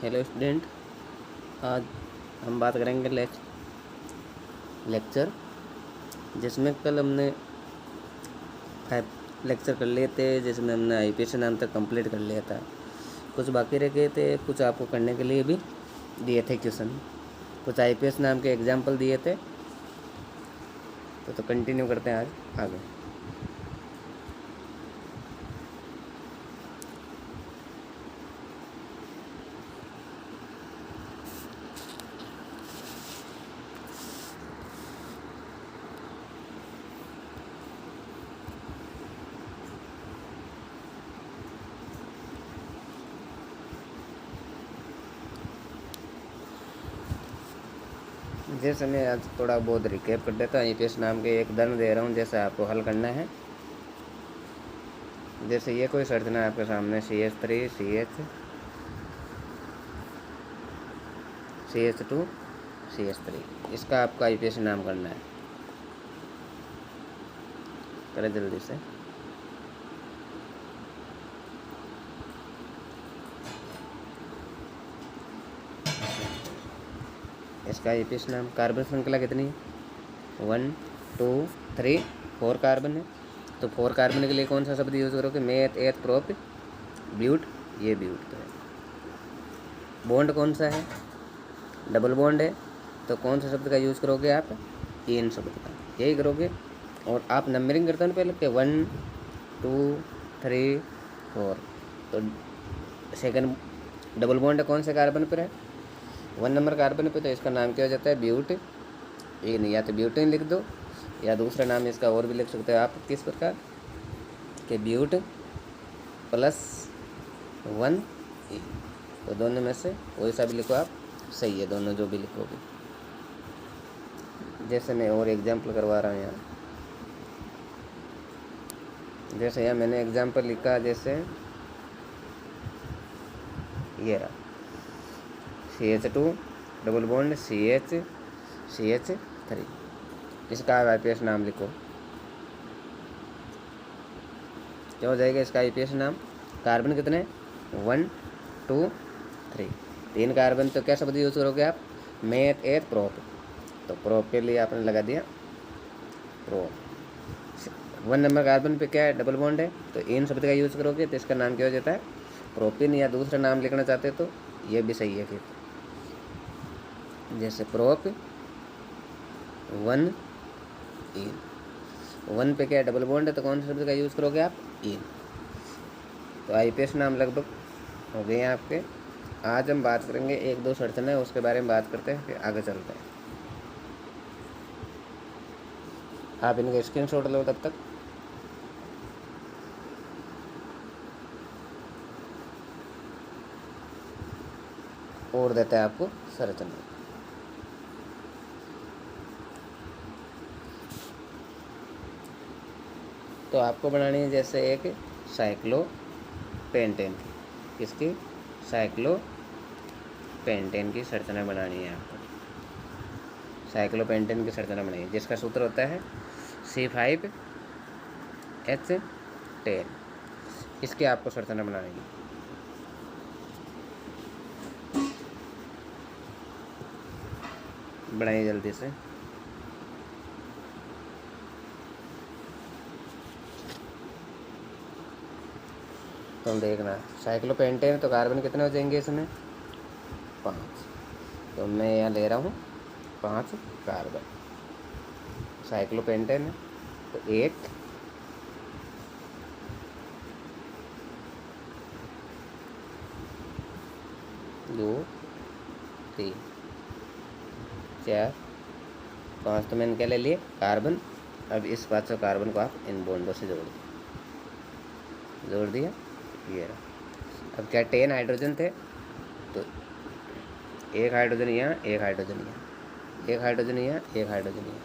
Hello student, आज हम बात करेंगे लेक्चर जिसमें कल हमने 5 लेक्चर कर लिए थे, जिसमें हमने आईपीएस नाम तक कंप्लीट कर लिया था। कुछ बाकी रह गए थे, कुछ आपको करने के लिए भी दिए थे क्वेश्चन, कुछ आईपीएस नाम के एग्जाम्पल दिए थे। तो कंटिन्यू करते हैं आज आगे। जैसे मैं आज थोड़ा बहुत रिकैप कर देता हूँ। आईपीएस नाम के एक उदाहरण दे रहा हूँ, जैसे आपको हल करना है। जैसे ये कोई संरचना है आपके सामने, CH3 CH2 CH3, इसका आपका आईपीएस नाम करना है। करें जल्दी से। इसका आईपीएस नाम, कार्बन श्रृंखला कितनी है? 1 2 3 4 कार्बन है। तो 4 कार्बन के लिए कौन सा शब्द यूज़ करोगे? मेथ, एथ, प्रोप, ब्यूट। ये ब्यूट तो है। बॉन्ड कौन सा है? डबल बॉन्ड है। तो कौन सा शब्द का यूज़ करोगे आप? इन शब्द का, यही करोगे। और आप नंबरिंग करते हो ना पहले के 1 2 3 4। तो सेकंड डबल बॉन्ड कौन से कार्बन पर है? 1 नंबर कार्बन पे। तो इसका नाम क्या हो जाता है? ब्यूट। या तो ब्यूटेन लिख दो, या दूसरा नाम इसका और भी लिख सकते हो आप। किस प्रकार के? ब्यूट प्लस 1 ई। तो दोनों में से कोई सा भी लिखो आप, सही है दोनों जो भी लिखोगे। जैसे मैं और एग्जाम्पल करवा रहा हूँ यहाँ। जैसे यहाँ मैंने एग्जाम्पल लिखा, जैसे ये रहा CH2 डबल बॉन्ड CH3। इसका आईपीएस नाम लिखो। क्या हो जाएगा इसका आईपीएस नाम? कार्बन कितने? 1 2 3। 3 कार्बन। तो क्या शब्द यूज़ करोगे आप? मेथ, एथ, प्रोप। तो प्रोप के लिए आपने लगा दिया प्रोप। 1 नंबर कार्बन पे क्या है? डबल बॉन्ड है। तो इन शब्द का यूज़ करोगे तो इसका नाम क्या हो जाता है? प्रोपिन। या दूसरा नाम लिखना चाहते तो ये भी सही है। फिर जैसे प्रोप 1 इन। 1 पे क्या है? डबल बॉन्ड है। तो कौन से शब्द का यूज़ करोगे आप? इन। तो आईपीएस नाम लगभग हो गए हैं आपके। आज हम बात करेंगे 1-2 संरचना, उसके बारे में बात करते हैं, फिर आगे चलते हैं। आप इनका स्क्रीनशॉट लो तब तक। और देता है आपको संरचना। तो आपको बनानी है जैसे एक साइक्लोपेंटेन की। किसकी? साइक्लोपेंटेन की संरचना बनानी है आपको। साइक्लोपेंटेन की संरचना बनाइए, जिसका सूत्र होता है C5H10। इसकी आपको संरचना बनानी है। बनाइए जल्दी से। तो देखना, साइक्लोपेंटेन तो कार्बन कितने हो जाएंगे इसमें? 5। तो मैं यहाँ ले रहा हूँ 5 कार्बन। साइक्लोपेंटेन है तो 1 2 3 4 5। तो मैंने क्या ले लिए? कार्बन। अब इस 5 कार्बन को आप इन बॉन्डों से जोड़ दिया। ये रहा। अब क्या 10 हाइड्रोजन थे, तो 1 हाइड्रोजन यहाँ, 1 हाइड्रोजन यहाँ, 1 हाइड्रोजन यहाँ, 1 हाइड्रोजन यहाँ,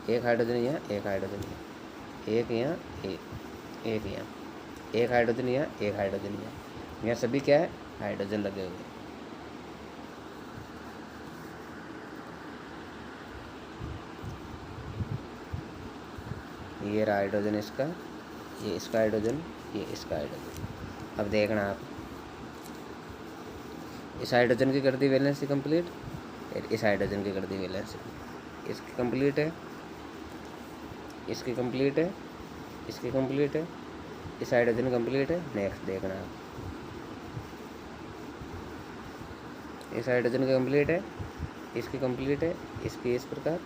1 हाइड्रोजन यहाँ, 1 हाइड्रोजन यहाँ, 1 यहाँ, 1 यहाँ, 1 हाइड्रोजन यहाँ, 1 हाइड्रोजन यहाँ। यहाँ सभी क्या है? हाइड्रोजन लगे हुए हैं। ये रहा हाइड्रोजन इसका, ये इसका हाइड्रोजन, ये इसका हाइड्रोजन। अब देखना आप, इस हाइड्रोजन की कर दी वैलेंसी कंप्लीट, इस हाइड्रोजन की कर दी वैलेंसी, इसकी कंप्लीट है, इसकी कंप्लीट है, इसकी कंप्लीट है, इस हाइड्रोजन कंप्लीट है। नेक्स्ट देखना आप, इस हाइड्रोजन की कंप्लीट है, इसकी कंप्लीट है, इसकी इस प्रकार,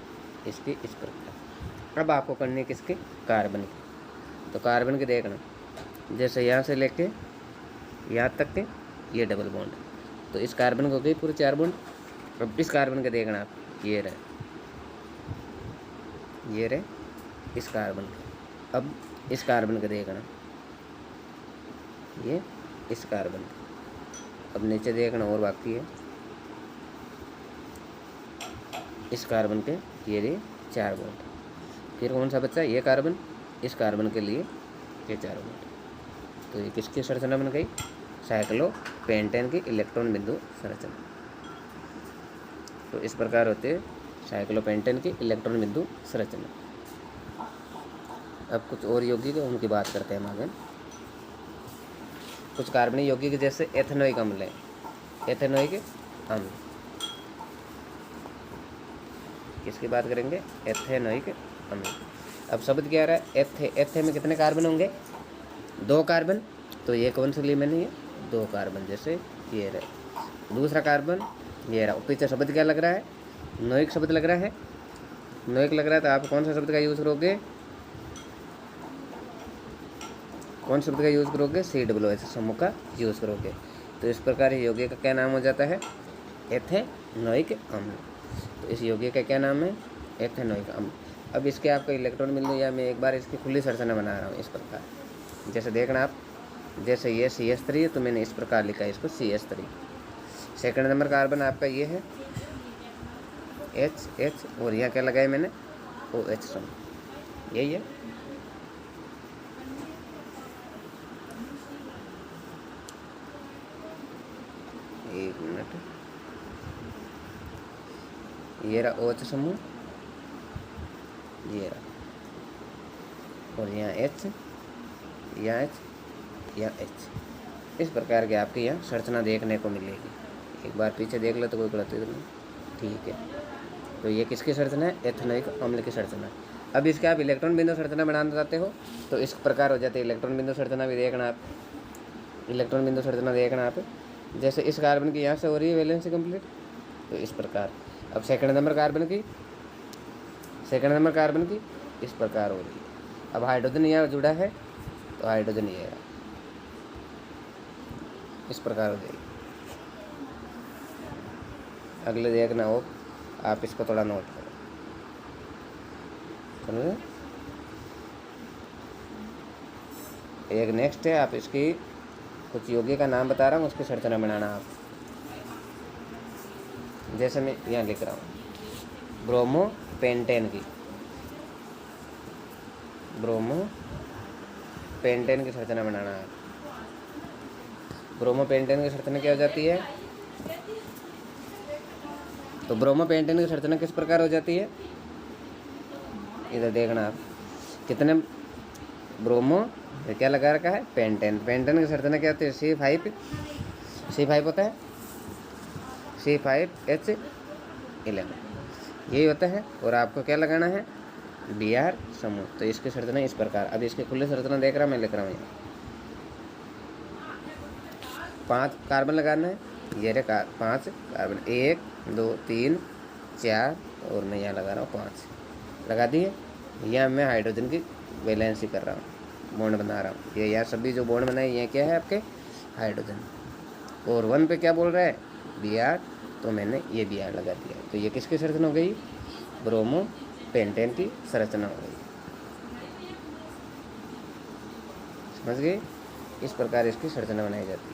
इसकी इस प्रकार। अब आपको करनी है किसकी, कार्बन की। तो कार्बन की देखना, जैसे यहाँ से लेके यहाँ तक के ये डबल बॉन्ड, तो इस कार्बन को गई पूरे 4 बॉन्ड। अब इस कार्बन के देखना आप, ये रहे, ये रहे इस कार्बन के। अब इस कार्बन के देखना, ये इस कार्बन के। अब नीचे देखना और बाकी है, इस कार्बन के ये रहे 4 बॉन्ड। फिर कौन सा बच्चा, ये कार्बन, इस कार्बन के लिए ये 4 बॉन्ड। तो ये किसकी संरचना बन गई, साइक्लोपेंटेन की इलेक्ट्रॉन बिंदु संरचना। तो इस प्रकार होते हैं साइक्लोपेंटेन की इलेक्ट्रॉन बिंदु संरचना। अब कुछ और यौगिक है उनकी बात करते हैं हम आगे। कुछ कार्बनिक यौगिक जैसे एथेनोइक अम्ल है, एथेनोइक अम्ल, किसकी बात करेंगे, एथेनोइक अम्ल। अब शब्द क्या आ रहा है, एथे, एथे में कितने कार्बन होंगे, 2 कार्बन। तो ये कौन सी ली मैंने, ये 2 कार्बन, जैसे ये रहे। दूसरा कार्बन ये रहा, पीछे शब्द क्या लग रहा है, नोइक शब्द लग रहा है, नोइक लग रहा है। तो आप कौन सा शब्द का यूज़ करोगे, कौन शब्द का यूज़ करोगे, COOH समूह का यूज़ करोगे। तो इस प्रकार यौगिक का क्या नाम हो जाता है, एथेनोइक अम्ल। तो इस यौगिक का क्या नाम है, एथेनोइक अम्ल। अब इसके आपको इलेक्ट्रॉन मिल गया, मैं एक बार इसकी खुली संरचना बना रहा हूँ इस प्रकार। जैसे देखना आप, जैसे ये CH3 है तो मैंने इस प्रकार लिखा है इसको CH3। सेकंड नंबर कार्बन आपका ये है H, और यहाँ क्या लगाया मैंने, OH समूह, यही है। एक मिनट, ये रहा OH समूह, ये रहा, और यहाँ H, यहाँ H, यहाँ H। इस प्रकार के आपके यहाँ संरचना देखने को मिलेगी। एक बार पीछे देख लो तो कोई गलती नहीं, ठीक है। तो ये किसकी संरचना है, एथेनोइक अम्ल की संरचना। अब इसके आप इलेक्ट्रॉन बिंदु संरचना बनाना चाहते हो तो इस प्रकार हो जाती है। इलेक्ट्रॉन बिंदु संरचना भी देखना आप, इलेक्ट्रॉन बिंदु संरचना देखना आप, जैसे इस कार्बन की यहाँ से हो रही है वैलेंसी कंप्लीट, तो इस प्रकार। अब सेकंड नंबर कार्बन की, सेकंड नंबर कार्बन की इस प्रकार हो रही है। अब हाइड्रोजन यहाँ जुड़ा है तो हाइड्रोजन ये है, इस प्रकार हो जाएगी। अगले देखना हो, आप इसको थोड़ा नोट करो, समझे। एक नेक्स्ट है, आप इसकी कुछ यौगिक का नाम बता रहा हूँ, उसकी संरचना बनाना आप। जैसे मैं यहाँ लिख रहा हूँ ब्रोमोपेंटेन की, ब्रोमोपेंटेन की संरचना बनाना है। ब्रोमोपेंटेन की संरचना क्या हो जाती है, तो ब्रोमोपेंटेन की संरचना किस प्रकार हो जाती है, इधर देखना आप, कितने ब्रोमो क्या लगा रखा है, पेंटेन। पेंटेन की संरचना क्या होती है, C5 होता है, C5H11 यही होता है। और आपको क्या लगाना है, Br समूह। तो इसकी संरचना इस प्रकार। अब इसकी खुली संरचना देख रहा मैं लिख रहा हूँ, यहाँ 5 कार्बन लगाना है, ये रहे 5 कार्बन, 1 2 3 4, और मैं यहाँ लगा रहा हूँ 5 लगा दिए। यहाँ मैं हाइड्रोजन की वैलेंसी कर रहा हूँ, बॉन्ड बना रहा हूँ। ये यहाँ सभी जो बॉन्ड बनाए ये क्या है आपके, हाइड्रोजन। और 1 पे क्या बोल रहा है, Br, तो मैंने ये Br लगा दिया। तो ये किसकी संरचना हो गई, ब्रोमोपेंटेन की संरचना हो गई, समझ गए। इस प्रकार इसकी संरचना बनाई जाती है।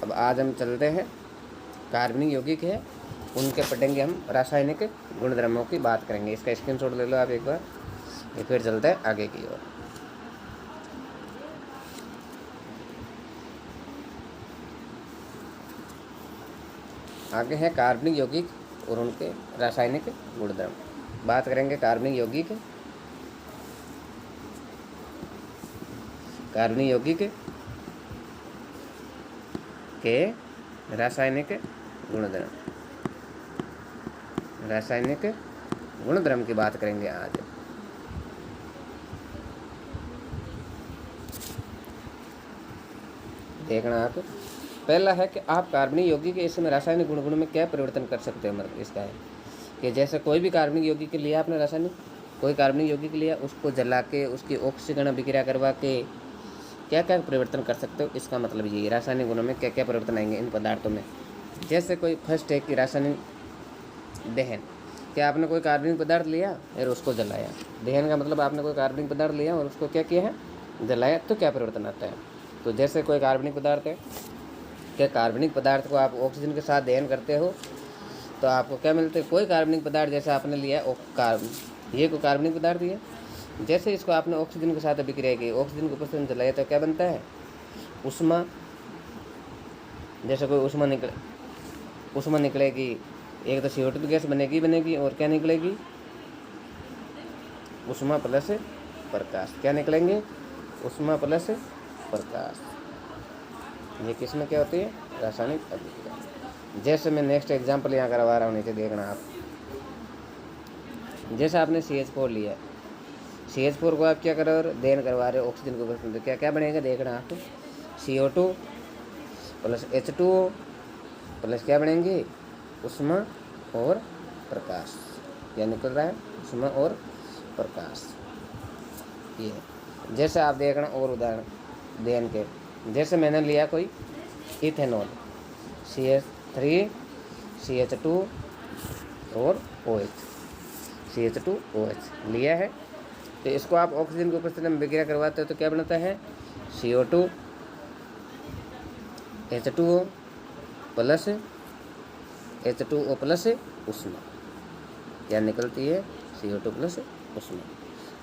अब आज हम चलते हैं कार्बनिक यौगिक है उनके पढ़ेंगे हम रासायनिक गुणधर्मों की बात करेंगे। इसका स्क्रीनशॉट ले लो आप एक बार, ये फिर चलते हैं आगे की ओर। आगे है कार्बनिक यौगिक और उनके रासायनिक गुणधर्म। बात करेंगे कार्बनिक यौगिक, कार्बनिक यौगिक के रासायनिक गुणधर्म, रासायनिक गुणधर्म की बात करेंगे आज। देखना आप, पहला है कि आप कार्बनिक यौगिक के इसमें रासायनिक गुण में क्या परिवर्तन कर सकते हैं। मतलब इसका है कि जैसे कोई भी कार्बनिक यौगिक के लिए आपने रासायनिक, कोई कार्बनिक यौगिक लिया, उसको जला के उसकी ऑक्सीकरण अभिक्रिया करवा के क्या क्या परिवर्तन कर सकते हो। इसका मतलब ये रासायनिक गुणों में क्या क्या परिवर्तन आएंगे इन पदार्थों में। जैसे कोई फर्स्ट है कि रासायनिक दहन, क्या आपने कोई कार्बनिक पदार्थ लिया और उसको जलाया। दहन का मतलब आपने कोई कार्बनिक पदार्थ लिया और उसको क्या किया है, जलाया, तो क्या परिवर्तन आता है। तो जैसे कोई कार्बनिक पदार्थ है, क्या कार्बनिक पदार्थ को आप ऑक्सीजन के साथ दहन करते हो तो आपको क्या मिलते हैं। कोई कार्बनिक पदार्थ जैसे आपने लिया ये कोई कार्बनिक पदार्थ है, जैसे इसको आपने ऑक्सीजन के साथ अभिक्रिया की, ऑक्सीजन को उपस्थित जलाया तो क्या बनता है, उष्मा। जैसे कोई उष्मा निकलेगी, एक तो CO2 गैस बनेगी और क्या निकलेगी, उष्मा प्लस प्रकाश। क्या निकलेंगे, उष्मा प्लस प्रकाश। ये किस में क्या होती है, रासायनिक अभिक्रिया। जैसे मैं नेक्स्ट एग्जांपल यहाँ करवा रहा हूँ, नीचे देखना आप। जैसे आपने CH4 लिया, CH4 को आप क्या कर रहे हो, दहन करवा रहे हो ऑक्सीजन को उपस्थित, तो क्या क्या बनेगा देखना आप, CO2 प्लस H2O प्लस क्या बनेंगे, उष्मा और प्रकाश। क्या निकल रहा है, उष्मा और प्रकाश। ये जैसे आप देखना और उदाहरण दहन के, जैसे मैंने लिया कोई इथेनॉल, CH3 CH2 और OH, CH2OH लिया है, तो इसको आप ऑक्सीजन की उपस्थिति में अभिक्रिया करवाते हो तो क्या बनता है, CO2 H2O plus H2O plus उष्मा। क्या निकलती है, CO2 प्लस उष्मा।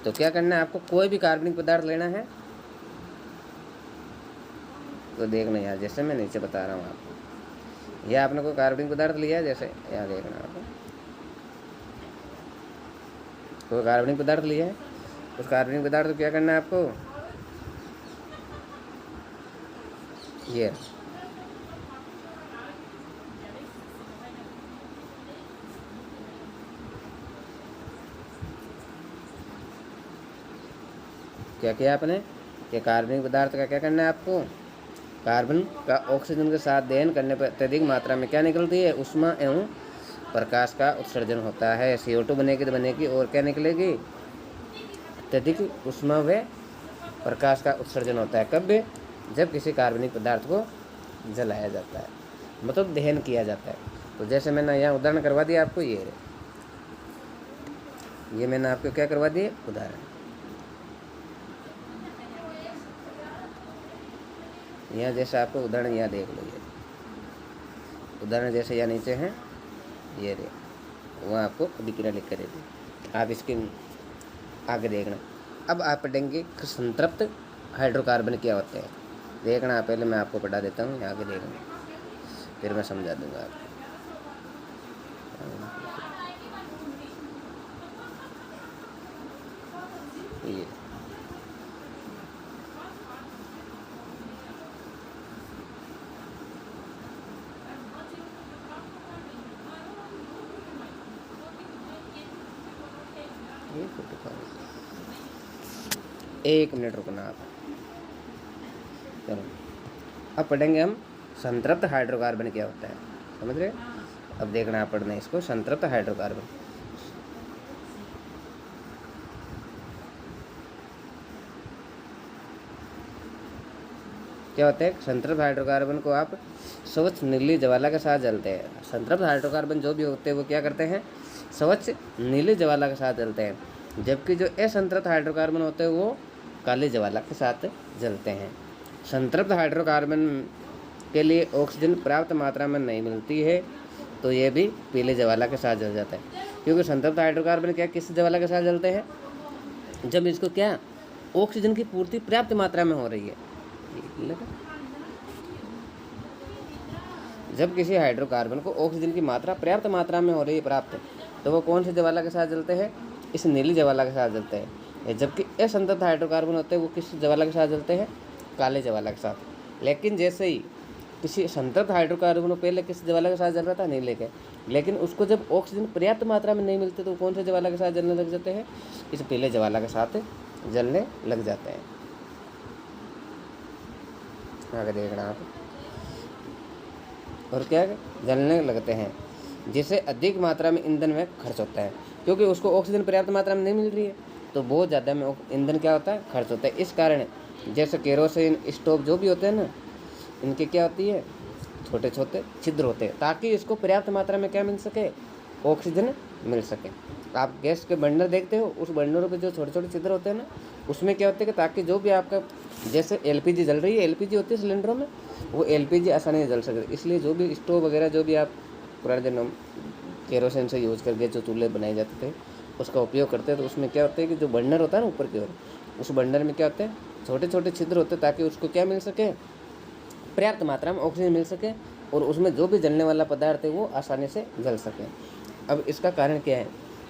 तो क्या करना है आपको, कोई भी कार्बनिक पदार्थ लेना है तो देखना यार, जैसे मैं नीचे बता रहा हूँ आपको, यह आपने कोई कार्बनिक पदार्थ लिया है, जैसे यहाँ देखना आपको कोई कार्बनिक पदार्थ लिया है, उस कार्बनिक पदार्थ को क्या करना है आपको, ये क्या किया आपने कि कार्बनिक पदार्थ का क्या करना है आपको, कार्बन का ऑक्सीजन के साथ दहन करने पर अत्यधिक मात्रा में क्या निकलती है, उष्मा एवं प्रकाश का उत्सर्जन होता है। CO2 बनेगी तो बनेगी और क्या निकलेगी, अत्यधिक उष्मा व प्रकाश का उत्सर्जन होता है। कब, जब किसी कार्बनिक पदार्थ को जलाया जाता है, मतलब दहन किया जाता है। तो जैसे मैंने यहाँ उदाहरण करवा दिया आपको, ये मैंने आपको क्या करवा दिए, उदाहरण। यहाँ जैसे आपको उदाहरण यहाँ देख लो, ये उदाहरण जैसे यहाँ नीचे हैं, ये रे वहाँ आपको अभिक्रिया लिख कर देती, आप इसके आगे देखना। अब आप पढ़ेंगे कि संतृप्त हाइड्रोकार्बन क्या होते हैं। देखना पहले मैं आपको पढ़ा देता हूँ, यहाँ आगे देखना, फिर मैं समझा दूँगा आपको। ये एक मिनट रुकना आप, चलो अब पढ़ेंगे हम संतृप्त हाइड्रोकार्बन क्या होता है, समझ रहे। अब देखना आप पढ़ना इसको, संतृप्त हाइड्रोकार्बन। क्या होता है, संतृप्त हाइड्रोकार्बन को आप स्वच्छ नीली ज्वाला के साथ जलते हैं। संतृप्त हाइड्रोकार्बन जो भी होते हैं वो क्या करते हैं, स्वच्छ नीली ज्वाला के साथ जलते हैं, जबकि जो असंतृप्त हाइड्रोकार्बन होते हैं वो काली ज्वाला के साथ जलते हैं। संतृप्त हाइड्रोकार्बन के लिए ऑक्सीजन पर्याप्त मात्रा में नहीं मिलती है तो ये भी पीले ज्वाला के साथ जल जाता है, क्योंकि संतृप्त हाइड्रोकार्बन क्या किस ज्वाला के साथ जलते हैं, जब इसको क्या ऑक्सीजन की पूर्ति पर्याप्त मात्रा में हो रही है। जब किसी हाइड्रोकार्बन को ऑक्सीजन की मात्रा पर्याप्त मात्रा में हो रही है प्राप्त, तो वो कौन सी ज्वाला के साथ जलते हैं, इस नीली ज्वाला के साथ जलते हैं। जबकि असंतृप्त हाइड्रोकार्बन होते हैं वो किस ज्वाला के साथ जलते हैं, काले ज्वाला के साथ। लेकिन जैसे ही किसी संतृप्त हाइड्रोकार्बन पहले किस ज्वाला के साथ जल रहा था, नहीं, लेकिन उसको जब ऑक्सीजन पर्याप्त मात्रा में नहीं मिलते तो कौन से ज्वाला के साथ जलने लग जाते हैं, इस पहले ज्वाला के साथ जलने लग जाते हैं। आगे देखना आप, और क्या जलने लगते हैं, जिससे अधिक मात्रा में ईंधन में खर्च होता है, क्योंकि उसको ऑक्सीजन पर्याप्त मात्रा में नहीं मिल रही है तो बहुत ज़्यादा में ईंधन क्या होता है, खर्च होता है। इस कारण जैसे केरोसिन स्टोव जो भी होते हैं ना, इनके क्या होती है, छोटे छोटे छिद्र होते हैं ताकि इसको पर्याप्त मात्रा में क्या मिल सके, ऑक्सीजन मिल सके। आप गैस के बर्नर देखते हो, उस बर्नरों पे जो छोटे छोटे छिद्र होते हैं ना, उसमें क्या होता है कि ताकि जो भी आपका जैसे एलपीजी जल रही है, एलपीजी होती है सिलेंडरों में, वो एलपीजी आसानी से जल सके। इसलिए जो भी स्टोव वगैरह जो भी आप पुराने दिनों केरोसिन से यूज़ करके जो चूल्हे बनाए जाते थे उसका उपयोग करते हैं, तो उसमें क्या होता है कि जो बर्नर होता है ना ऊपर की ओर, उस बर्नर में क्या होता है, छोटे छोटे छिद्र होते हैं ताकि उसको क्या मिल सके, पर्याप्त मात्रा में ऑक्सीजन मिल सके और उसमें जो भी जलने वाला पदार्थ है वो आसानी से जल सके। अब इसका कारण क्या है,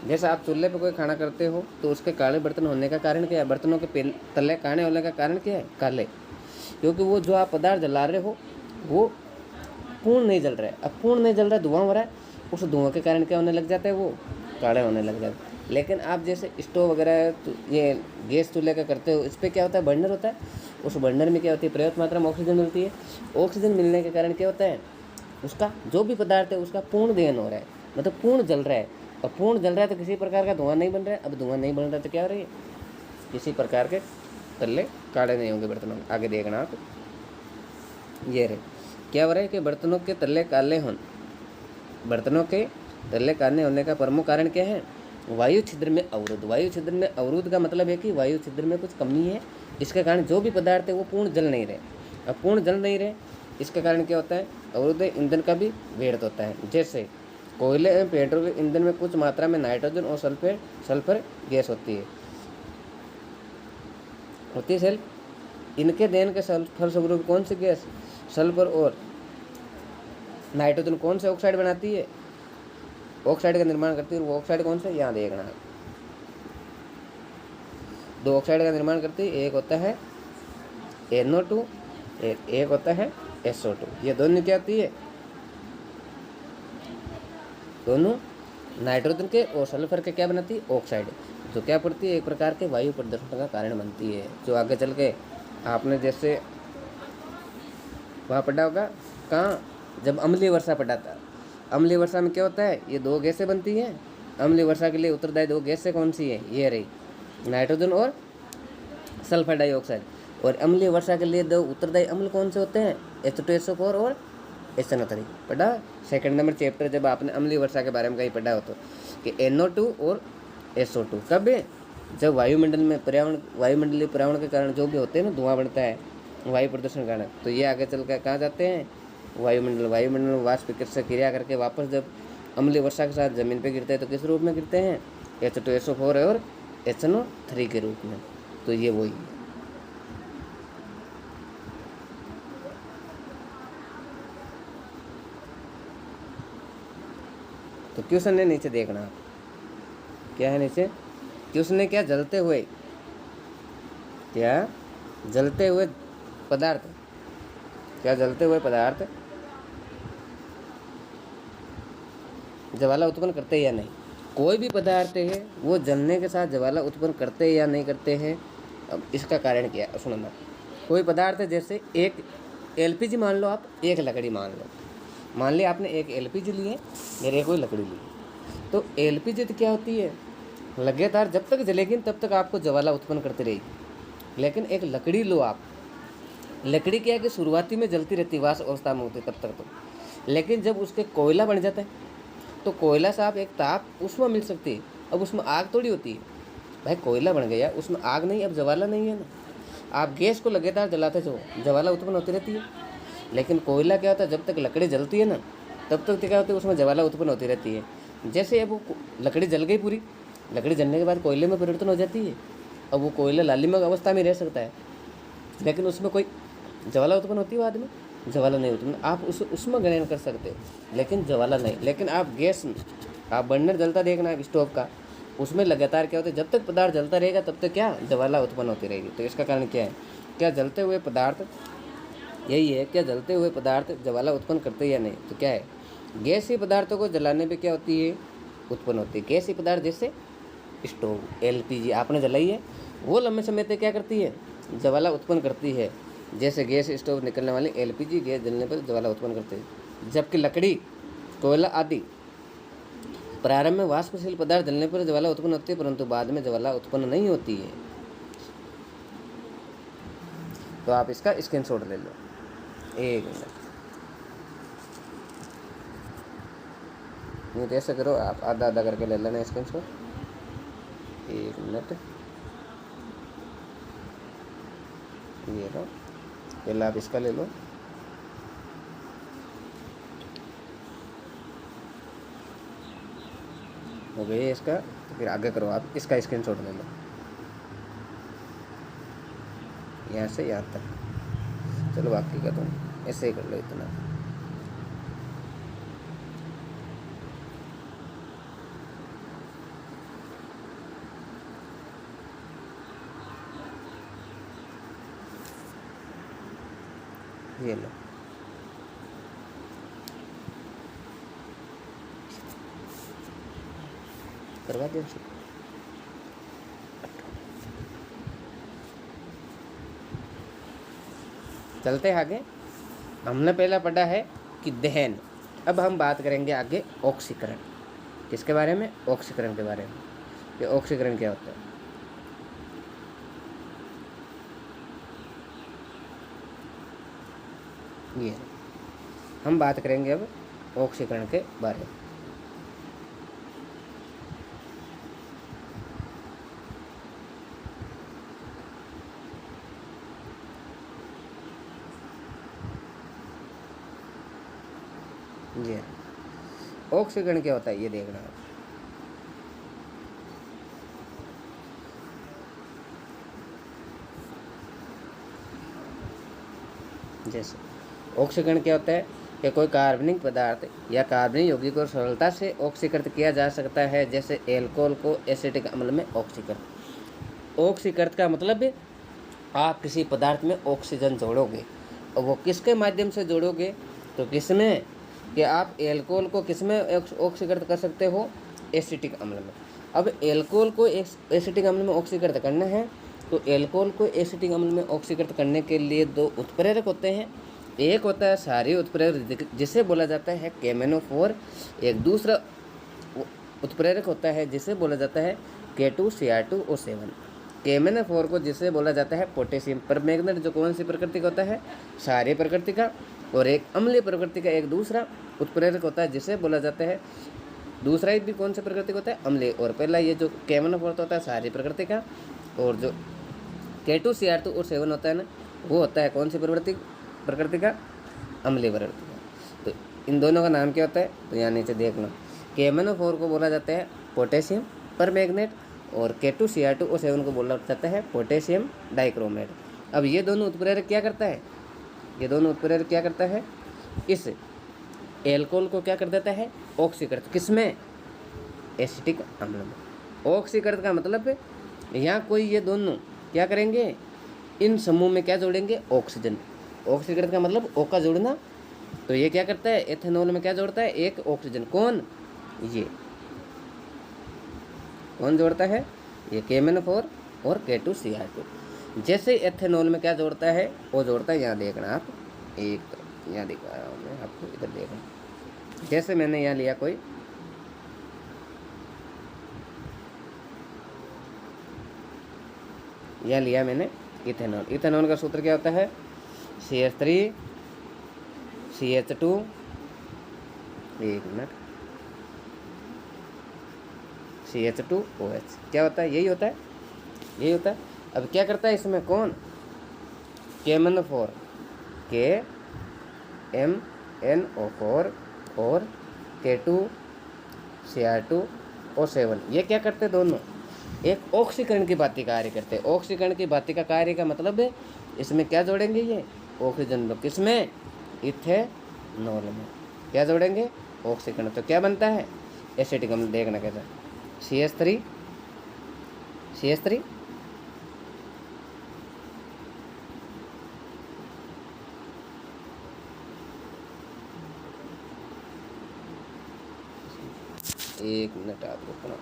जैसे आप चूल्हे पर कोई खाना करते हो तो उसके काले बर्तन होने का कारण क्या है, बर्तनों के तले काले होने का कारण क्या है, काले, क्योंकि वो जो आप पदार्थ जला रहे हो वो पूर्ण नहीं जल रहा है। अब पूर्ण नहीं जल रहा है, धुआं हो रहा है, उस धुआं के कारण क्या होने लग जाता है, वो काले होने लग जाते हैं। लेकिन आप जैसे स्टोव वगैरह तो ये गैस चूल्हे का करते हो, इस पर क्या होता है, बर्नर होता है, उस बर्नर में क्या होती है, पर्याप्त मात्रा में ऑक्सीजन मिलती है। ऑक्सीजन मिलने के कारण क्या होता है, उसका जो भी पदार्थ है उसका पूर्ण दहन हो रहा है, मतलब पूर्ण जल रहा है। और पूर्ण जल रहा है तो किसी प्रकार का धुआं नहीं बन रहा है। अब धुआं नहीं बन रहा है तो क्या हो रही है, किसी प्रकार के तल्ले काले नहीं होंगे बर्तनों में। आगे देखना आप, ये रहे क्या हो रहा है कि बर्तनों के तल्ले काले होने, बर्तनों के तल्ले काले होने का प्रमुख कारण क्या है, वायु छिद्र में अवरोध। वायु छिद्र में अवरोध का मतलब है कि वायु छिद्र में कुछ कमी है, इसके कारण जो भी पदार्थ है वो पूर्ण जल नहीं रहे। अब पूर्ण जल नहीं रहे, इसके कारण क्या होता है, अवरोध ईंधन का भी व्यर्थ होता है। जैसे कोयले एवं पेट्रोल के ईंधन में कुछ मात्रा में नाइट्रोजन और सल्फर गैस होती है सल्फ। इनके दहन के फलस्वरूप कौन सी गैस, सल्फर और नाइट्रोजन कौन से ऑक्साइड बनाती है, ऑक्साइड का निर्माण करती है। वो ऑक्साइड कौन से, यहाँ देखना है, दो ऑक्साइड का निर्माण करती है, एक होता है NO2, एक होता है SO2। ये दोनों क्या होती है, दोनों नाइट्रोजन के और सल्फर के क्या बनाती है, ऑक्साइड, जो क्या पड़ती है, एक प्रकार के वायु प्रदूषण का कारण बनती है। जो आगे चल के आपने जैसे वहाँ पढ़ा होगा, कहाँ, जब अम्लीय वर्षा पढ़ा था। अम्लीय वर्षा में क्या होता है, ये दो गैसें बनती हैं। अम्लीय वर्षा के लिए उत्तरदायी दो गैसें कौन सी है, ये रही नाइट्रोजन और सल्फर डाइऑक्साइड। और अम्लीय वर्षा के लिए दो उत्तरदायी अम्ल कौन से होते हैं, H2SO4 और SNO3। पढ़ा सेकंड नंबर चैप्टर जब आपने अम्लीय वर्षा के बारे में कहीं पढ़ा हो तो, कि NO2 और SO2 कब है, जब वायुमंडल में वायुमंडलीय पर्यावरण के कारण जो भी होते हैं ना, धुआं बढ़ता है वायु प्रदूषण के कारण, तो ये आगे चल कर कहाँ जाते हैं, वायुमंडल में वाष्प से क्रिया करके वापस जब अम्लीय वर्षा के साथ ज़मीन पे गिरते हैं तो किस रूप में गिरते हैं, H2SO4 और SNO3 के रूप में। तो ये वही है। तो क्वेश्चन ने नीचे देखना, क्या है नीचे, क्वेश्चन ने क्या, जलते हुए पदार्थ, क्या जलते हुए पदार्थ ज्वाला उत्पन्न करते हैं या नहीं। कोई भी पदार्थ है वो जलने के साथ ज्वाला उत्पन्न करते हैं या नहीं करते हैं। अब इसका कारण क्या है, सुनना। कोई पदार्थ है, जैसे एक LPG मान लो, आप एक लकड़ी मान लो, मान लिया आपने एक LPG लिए मेरे कोई लकड़ी ली, तो LPG तो क्या होती है, लगातार जब तक जलेगी तब तक आपको ज्वाला उत्पन्न करती रहेगी। लेकिन एक लकड़ी लो आप, लकड़ी क्या है कि शुरुआती में जलती रहती, वाष्प अवस्था में होती तब तक तो, लेकिन जब उसके कोयला बन जाता है तो कोयला से आप एक ताप उसमें मिल सकती है। अब उसमें आग थोड़ी होती है भाई, कोयला बन गया उसमें आग नहीं, अब ज्वाला नहीं है ना। आप गैस को लगातार जलाते जो ज्वाला उत्पन्न होती रहती है, लेकिन कोयला क्या होता है, जब तक लकड़ी जलती है ना तब तक क्या होता है, उसमें ज्वाला उत्पन्न होती रहती है। जैसे अब वो लकड़ी जल गई पूरी, लकड़ी जलने के बाद कोयले में परिवर्तन हो जाती है। अब वो कोयला लालिमक अवस्था में रह सकता है, लेकिन उसमें कोई ज्वाला उत्पन्न होती है बाद में, ज्वाला नहीं होती। आप उसमें ग्रहण कर सकते हो, लेकिन ज्वाला नहीं। लेकिन आप गैस, आप बर्नर जलता देखना है स्टोव का, उसमें लगातार क्या होता है, जब तक पदार्थ जलता रहेगा तब तक क्या ज्वाला उत्पन्न होती रहेगी। तो इसका कारण क्या है, क्या जलते हुए पदार्थ यही है, क्या जलते हुए पदार्थ ज्वाला उत्पन्न करते हैं या नहीं? तो क्या है, गैसीय पदार्थों को जलाने पे क्या होती है, उत्पन्न होती है। गैसीय पदार्थ जैसे स्टोव, एलपीजी आपने जलाई है, वो लंबे समय तक क्या करती है, ज्वाला उत्पन्न करती है। जैसे गैस स्टोव निकलने वाली एलपीजी गैस जलने पर ज्वाला उत्पन्न करती है। जबकि लकड़ी, कोयला आदि प्रारंभ में वाष्पशील पदार्थ जलने पर ज्वाला उत्पन्न होती है, परंतु बाद में ज्वाला उत्पन्न नहीं होती है। तो आप इसका स्क्रीनशॉट ले लो। एक मिनट, नहीं तो ऐसा करो, आप आधा आधा करके ले लेना स्क्रीनशॉट। एक मिनट, ये लो, पहले आप इसका ले लो। हो गई इसका, तो फिर आगे करो, आप इसका स्क्रीनशॉट ले लो, यहाँ से यहाँ तक। चलो बाकी का तुम ऐसे ही कर लो इतना। ये लो, करवा दिया। चलते आगे। हमने पहला पढ़ा है कि दहन। अब हम बात करेंगे आगे ऑक्सीकरण। किसके बारे में? ऑक्सीकरण के बारे में। ये ऑक्सीकरण क्या होता है? ये हम बात करेंगे अब ऑक्सीकरण के बारे में। ये ऑक्सीकरण क्या होता है ये देखना है। जैसे ऑक्सीकरण क्या होता है कि कोई कार्बनिक पदार्थ या कार्बनिक यौगिक को सरलता से ऑक्सीकृत किया जा सकता है, जैसे एल्कोहल को एसिटिक अम्ल में ऑक्सीकृत। ऑक्सीकृत का मतलब है आप किसी पदार्थ में ऑक्सीजन जोड़ोगे, और वो किसके माध्यम से जोड़ोगे? तो किसमें, कि आप एल्कोहल को किसमें ऑक्सीकृत कर सकते हो? एसिटिक अम्ल में। अब एल्कोहल को एसिटिक अम्ल में ऑक्सीकृत करना है, तो एल्कोहल को एसिटिक अम्ल में ऑक्सीकृत करने के लिए दो उत्प्रेरक होते हैं। एक होता है क्षारीय उत्प्रेरक जिसे बोला जाता है केमेनोफोर, एक दूसरा उत्प्रेरक होता है जिसे बोला जाता है K2Cr2O7। केमेनोफोर को जिसे बोला जाता है पोटेशियम परमैंगनेट, जो कौन सी प्रकृति का होता है? क्षारीय प्रकृति का। और एक अम्लीय प्रकृति का एक दूसरा उत्प्रेरक होता है जिसे बोला जाता है, दूसरा भी कौन सी प्रकृति का होता है? अम्लीय। और पहला ये जो केमेनोफोर होता है क्षारीय प्रकृति का, और जो K2Cr2O7 होता है ना, वो होता है कौन सी प्रकृति का? अम्लीय प्रकृति का। तो इन दोनों का नाम क्या होता है? तो यहाँ नीचे देख लो, केमेनोफोर को बोला जाता है पोटेशियम परमैंगनेट, और K2Cr2O7 को बोला जाता है पोटेशियम डाइक्रोमेट। अब ये दोनों उत्प्रेरक क्या करता है? ये दोनों उत्प्रेरक क्या करता है? इस एल्कोहल को क्या कर देता है? ऑक्सीकृत। किसमें? एसिटिक अम्ल में। ऑक्सीकृत का मतलब यहाँ कोई ये दोनों क्या करेंगे? इन समूह में क्या जोड़ेंगे? ऑक्सीजन। ऑक्सीकृत का मतलब O का जोड़ना। तो ये क्या करता है? एथेनॉल में क्या जोड़ता है? एक ऑक्सीजन। कौन? ये कौन जोड़ता है? ये केमेनोफोर और K2Cr2। जैसे एथेनॉल में क्या जोड़ता है? वो जोड़ता है, यहाँ देखना आप, एक तो यहाँ दिखा रहा हूँ मैं आपको, इधर देखना। जैसे मैंने यहाँ लिया कोई, यहाँ लिया मैंने इथेनॉल। इथेनॉल का सूत्र क्या होता है? CH3 CH2, एक मिनट, CH2OH। क्या होता है? यही होता है, यही होता है। अब क्या करता है इसमें? कौन? केमेनोफोर, KMnO4 और K2Cr2O7। ये क्या करते हैं? दोनों एक ऑक्सीकरण की भांति कार्य करते हैं। ऑक्सीकरण की भांति का कार्य का मतलब है इसमें क्या जोड़ेंगे? ये ऑक्सीजन। तो किसमें? इथेनॉल में क्या जोड़ेंगे? ऑक्सीकरण। तो क्या बनता है? एसिटिक अम्ल। देखना कैसा, CH3 CH3 एक मिनट आप रुकना,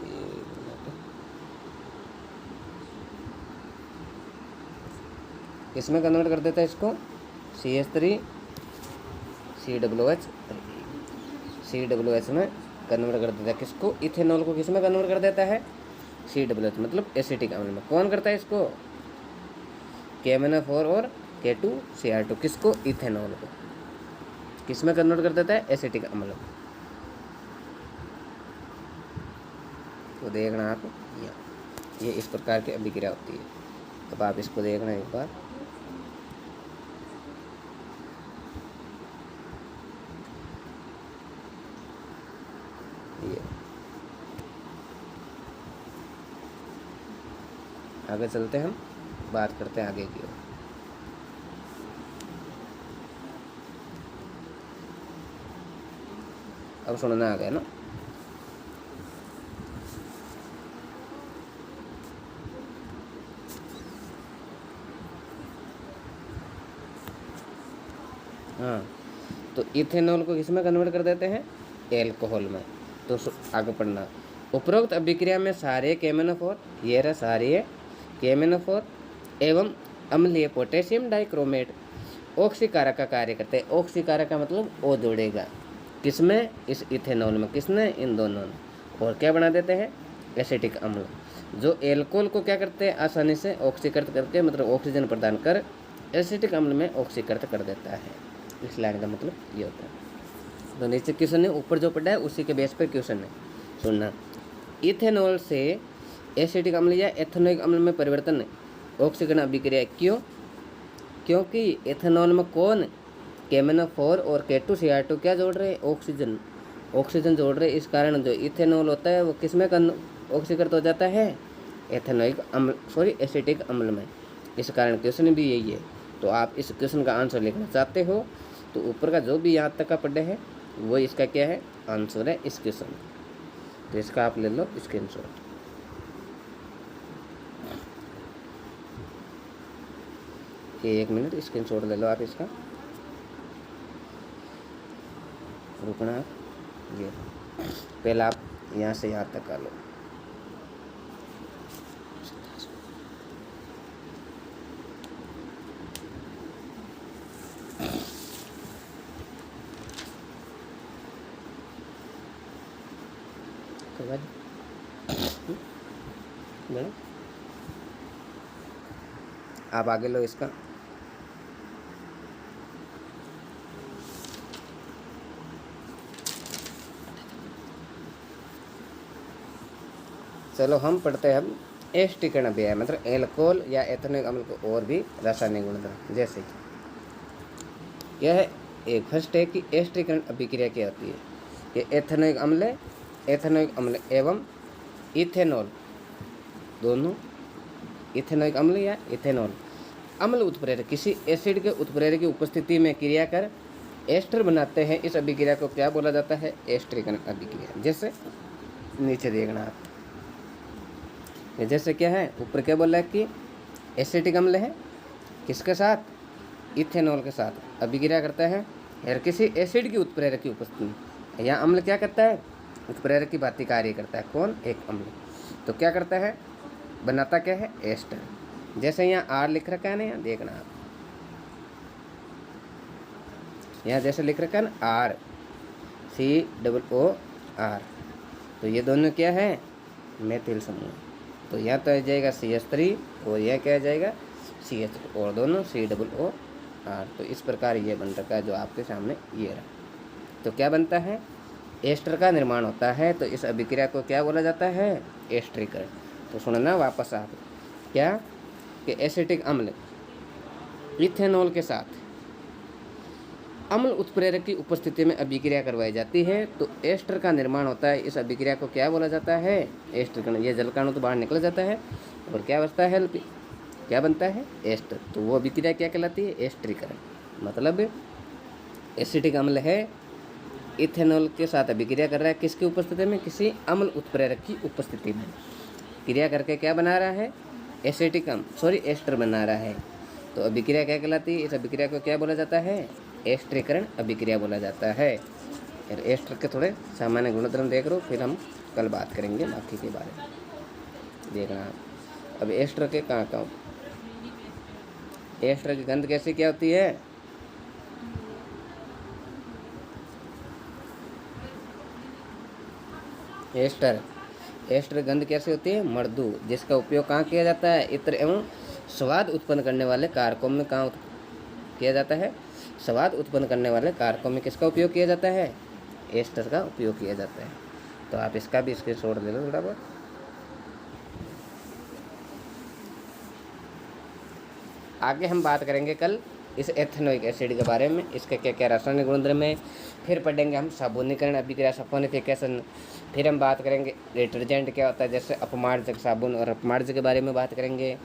एक मिनट। इसमें कन्वर्ट कर देता है इसको CH3 COOH, COOH में कन्वर्ट कर देता है किसको, इथेनॉल को किस में कन्वर्ट कर देता है, COOH मतलब एसिटिक अम्ल में। कौन करता है इसको, KMnO4 और K2Cr2, किसको, इथेनॉल को किस में कन्वर्ट कर देता है, एसिटिक अम्ल में। तो देखना आप ये इस प्रकार की अभिक्रिया होती है। अब आप इसको देखना एक बार, ये आगे चलते हैं, हम बात करते हैं आगे की ओर। अब सुनना आ गया ना। हाँ, तो इथेनॉल को किसमें कन्वर्ट कर देते हैं, एल्कोहल में। तो आगे पढ़ना, उपरोक्त अभिक्रिया में सारे KMnO4, ये रहा सारे KMnO4 एवं अम्लीय पोटेशियम डाइक्रोमेट ऑक्सीकारक का कार्य करते हैं। ऑक्सीकारक का मतलब O जोड़ेगा किसमें, इस इथेनॉल में, किसने, इन दोनों ने, और क्या बना देते हैं, एसिटिक अम्ल। जो एल्कोहल को क्या करते हैं, आसानी से ऑक्सीकृत करके मतलब ऑक्सीजन प्रदान कर एसिटिक अम्ल में ऑक्सीकृत कर देता है। इस लाइन का मतलब ये होता है। तो नीचे क्वेश्चन है, ऊपर जो पढ़ा है उसी के बेस पर क्वेश्चन है, सुनना। इथेनॉल से एसिटिक अम्ल या एथेनोइक अम्ल में परिवर्तन ऑक्सीकरण अभिक्रिया क्यों, क्योंकि एथेनॉल में कौन, KMnO4 और K2Cr2 क्या जोड़ रहे हैं, ऑक्सीजन जोड़ रहे हैं। इस कारण जो इथेनॉल होता है वो किस में ऑक्सीकृत हो जाता है, एथेनोइक अम्ल सॉरी एसिटिक अम्ल में। इस कारण क्वेश्चन भी यही है। तो आप इस क्वेश्चन का आंसर लिखना चाहते हो तो ऊपर का जो भी यहाँ तक का पढ़े है वो इसका क्या है, आंसर है इस क्वेश्चन। तो इसका आप ले लो स्क्रीनशॉट। एक मिनट स्क्रीनशॉट ले लो आप इसका, रुकना आप, ये पहले आप यहाँ से यहाँ तक कर लो। आप आगे लो इसका, चलो हम पढ़ते हैं अब एस्टिकरण अभिक्रिया मतलब एल्कोहल या एथेनोइक अम्ल को और भी रासायनिक गुणधर्म। जैसे यह है एक फर्स्ट है कि एस्टिकरण अभिक्रिया क्या होती है, ये एथेनोइक अम्ल एवं इथेनॉल दोनों, इथेनोइक अम्ल या इथेनॉल अम्ल उत्प्रेरक किसी एसिड के उत्प्रेरक की उपस्थिति में क्रिया कर एस्टर बनाते हैं। इस अभिक्रिया को क्या बोला जाता है, एस्टरीकरण अभिक्रिया। जैसे नीचे देखना आप, जैसे क्या है, ऊपर क्या बोला है कि एसिटिक अम्ल है किसके साथ, इथेनॉल के साथ अभिक्रिया करता है और किसी एसिड की उत्प्रेरक की उपस्थिति में। यहाँ अम्ल क्या करता है, उत्प्रेरक की भांति कार्य करता है। कौन, एक अम्ल। तो क्या करता है, बनाता क्या है, एस्टर। जैसे यहाँ आर लिख रखा है ना, यहाँ देखना आप, यहाँ जैसे लिख रखा है ना आर COOR, तो ये दोनों क्या है, मेथिल समूह। तो यहाँ तो आ जाएगा CH3 और यह क्या आ जाएगा CH और दोनों COOR। तो इस प्रकार ये बन रखा है जो आपके सामने ये रहा। तो क्या बनता है, एस्टर का निर्माण होता है। तो इस अभिक्रिया को क्या बोला जाता है, एस्टरीकरण। तो सुनना वापस आप, क्या कि एसिटिक अम्ल इथेनॉल के साथ अम्ल उत्प्रेरक की उपस्थिति में अभिक्रिया करवाई जाती है तो एस्टर का निर्माण होता है। इस अभिक्रिया को क्या बोला जाता है, एस्टरीकरण। ये जलकणु तो बाहर निकल जाता है और क्या बचता है, क्या बनता है, एस्टर। तो वो अभिक्रिया क्या कहलाती है, एस्टरीकरण। मतलब एसिटिक अम्ल है, इथेनॉल के साथ अभिक्रिया कर रहा है किसकी उपस्थिति में, किसी अम्ल उत्प्रेरक की उपस्थिति में क्रिया करके क्या बना रहा है, एसिटिक एस्टर बना रहा है। तो अभिक्रिया क्या कहलाती है, इस अभिक्रिया को क्या बोला जाता है, एस्टरीकरण अभिक्रिया बोला जाता है। और एस्टर के थोड़े सामान्य गुणधर्म देख लो, फिर हम कल बात करेंगे बाकी के बारे में। देखना अब एस्टर के कहाँ कहाँ, एस्टर की गंध कैसे क्या होती है? एस्टर गंध कैसे होती है? मृदु, जिसका उपयोग कहाँ किया जाता है? इत्र एवं स्वाद उत्पन्न करने वाले कारकों में कहाँ किया जाता है? स्वाद उत्पन्न करने वाले कारकों में किसका उपयोग किया जाता है? एस्टर का उपयोग किया जाता है। तो आप इसका भी स्क्रीनशॉट ले लो थोड़ा बहुत। आगे हम बात करेंगे कल इस एथेनोइक एसिड के बारे में, इसके क्या क्या रासायनिक गुणधर्म है। फिर पढ़ेंगे हम साबुनीकरण अभिक्रिया, सपोनिफिकेशन। फिर हम बात करेंगे डिटर्जेंट क्या होता है, जैसे अपमार्जक साबुन और अपमार्जक के बारे में बात करेंगे।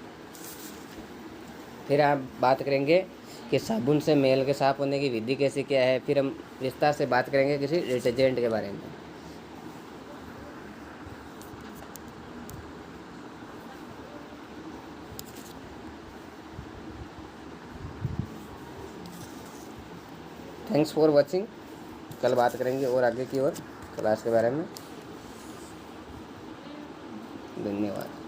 फिर आप बात करेंगे कि साबुन से मेल के साफ होने की विधि कैसी क्या है। फिर हम विस्तार से बात करेंगे किसी डिटर्जेंट के बारे में। Thanks for watching. कल बात करेंगे और आगे की ओर क्लास के बारे में। धन्यवाद।